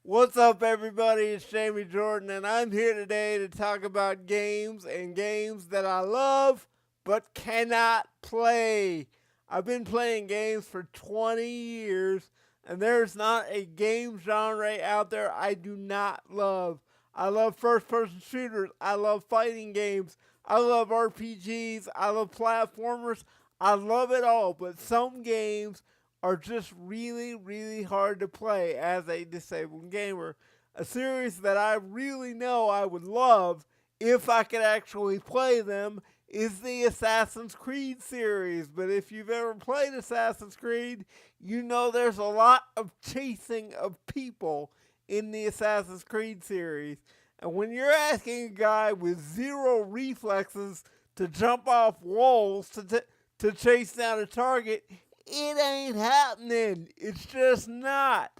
What's up, everybody? It's Jamie Jordan, and I'm here today to talk about games and games that I love but cannot play. I've been playing games for 20 years, and there's not a game genre out there I do not love. I love first person shooters, I love fighting games, I love RPGs, I love platformers, I love it all, but some games are just really, really hard to play as a disabled gamer. A series that I really know I would love if I could actually play them is the Assassin's Creed series. But if you've ever played Assassin's Creed, you know there's a lot of chasing of people in the Assassin's Creed series. And when you're asking a guy with zero reflexes to jump off walls to chase down a target, it ain't happening. It's just not.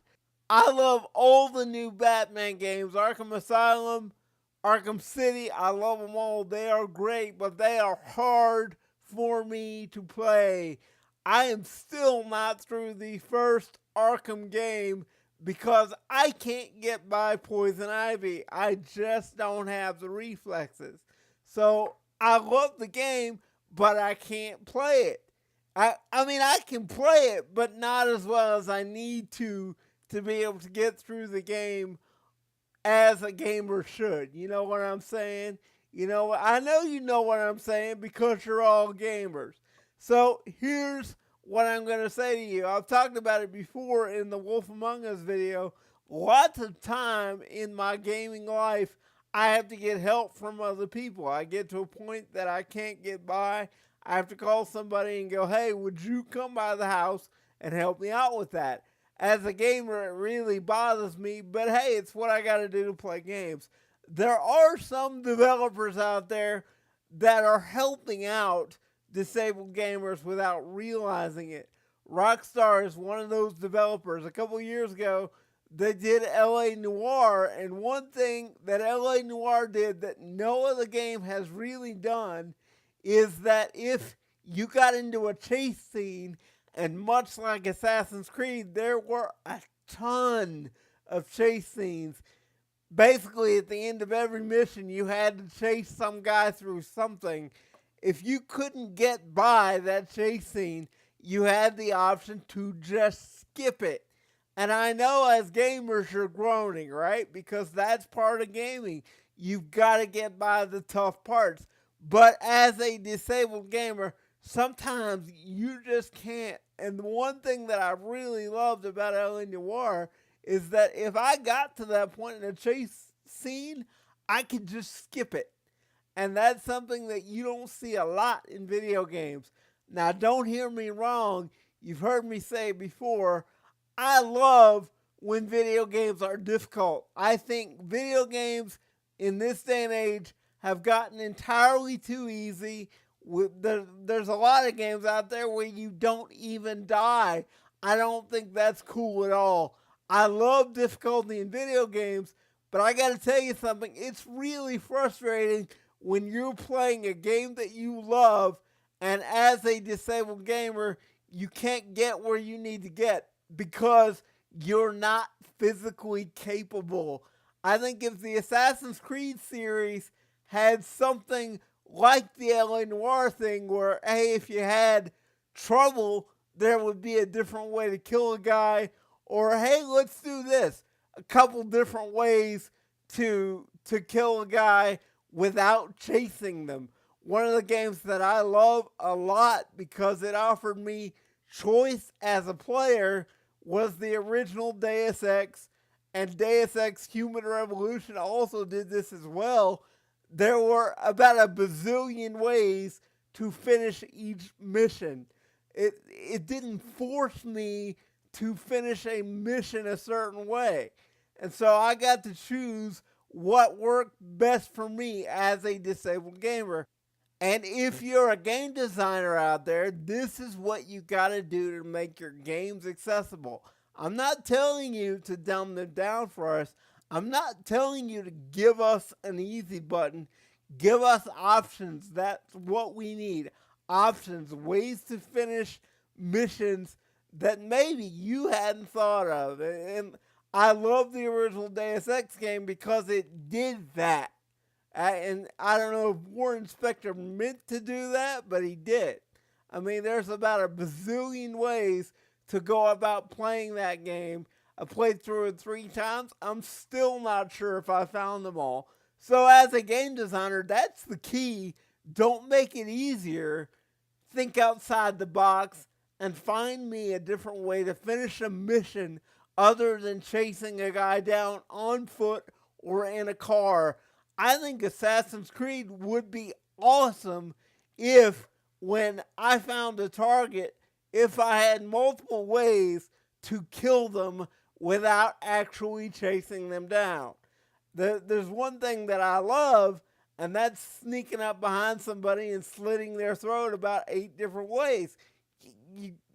I love all the new Batman games. Arkham Asylum, Arkham City, I love them all. They are great, but they are hard for me to play. I am still not through the first Arkham game because I can't get by Poison Ivy. I just don't have the reflexes. So I love the game, but I can't play it. I mean, I can play it, but not as well as I need to be able to get through the game as a gamer should. You know what I'm saying? I know you know what I'm saying because you're all gamers. So here's what I'm going to say to you. I've talked about it before in the Wolf Among Us video. Lots of time in my gaming life, I have to get help from other people. I get to a point that I can't get by. I have to call somebody and go, hey, would you come by the house and help me out with that? As a gamer, it really bothers me, but hey, it's what I gotta do to play games. There are some developers out there that are helping out disabled gamers without realizing it. Rockstar is one of those developers. A couple years ago, they did LA Noire, and one thing that LA Noire did that no other game has really done is that if you got into a chase scene, and much like Assassin's Creed, there were a ton of chase scenes. Basically, at the end of every mission, you had to chase some guy through something. If you couldn't get by that chase scene, you had the option to just skip it. And I know as gamers you're groaning, right? Because that's part of gaming. You've got to get by the tough parts. But as a disabled gamer, sometimes you just can't. And the one thing that I really loved about LA Noire is that if I got to that point in a chase scene, I could just skip it. And that's something that you don't see a lot in video games. Now, don't hear me wrong. You've heard me say before, I love when video games are difficult. I think video games in this day and age have gotten entirely too easy. There's a lot of games out there where you don't even die. I don't think that's cool at all. I love difficulty in video games, but I gotta tell you something, it's really frustrating when you're playing a game that you love and as a disabled gamer, you can't get where you need to get because you're not physically capable. I think if the Assassin's Creed series had something like the LA Noire thing where, hey, if you had trouble, there would be a different way to kill a guy, or hey, let's do this. A couple different ways to kill a guy without chasing them. One of the games that I love a lot because it offered me choice as a player was the original Deus Ex, and Deus Ex Human Revolution also did this as well. There were about a bazillion ways to finish each mission. It didn't force me to finish a mission a certain way. And so I got to choose what worked best for me as a disabled gamer. And if you're a game designer out there, this is what you gotta do to make your games accessible. I'm not telling you to dumb them down for us. I'm not telling you to give us an easy button. Give us options. That's what we need. Options, ways to finish missions that maybe you hadn't thought of. And I love the original Deus Ex game because it did that. And I don't know if Warren Spector meant to do that, but he did. I mean, there's about a bazillion ways to go about playing that game. I played through it 3 times. I'm still not sure if I found them all. So, as a game designer, that's the key. Don't make it easier. Think outside the box and find me a different way to finish a mission other than chasing a guy down on foot or in a car. I think Assassin's Creed would be awesome if, when I found a target, if I had multiple ways to kill them without actually chasing them down. There's one thing that I love, and that's sneaking up behind somebody and slitting their throat about 8 different ways.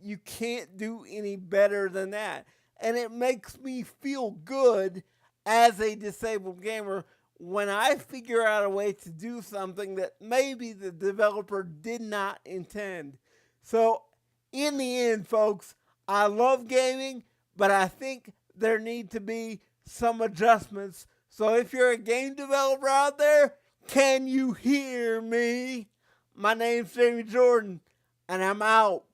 You can't do any better than that. And it makes me feel good as a disabled gamer when I figure out a way to do something that maybe the developer did not intend. So, in the end, folks, I love gaming, but I think there need to be some adjustments. So, if you're a game developer out there, can you hear me? My name's Jamie Jordan, and I'm out.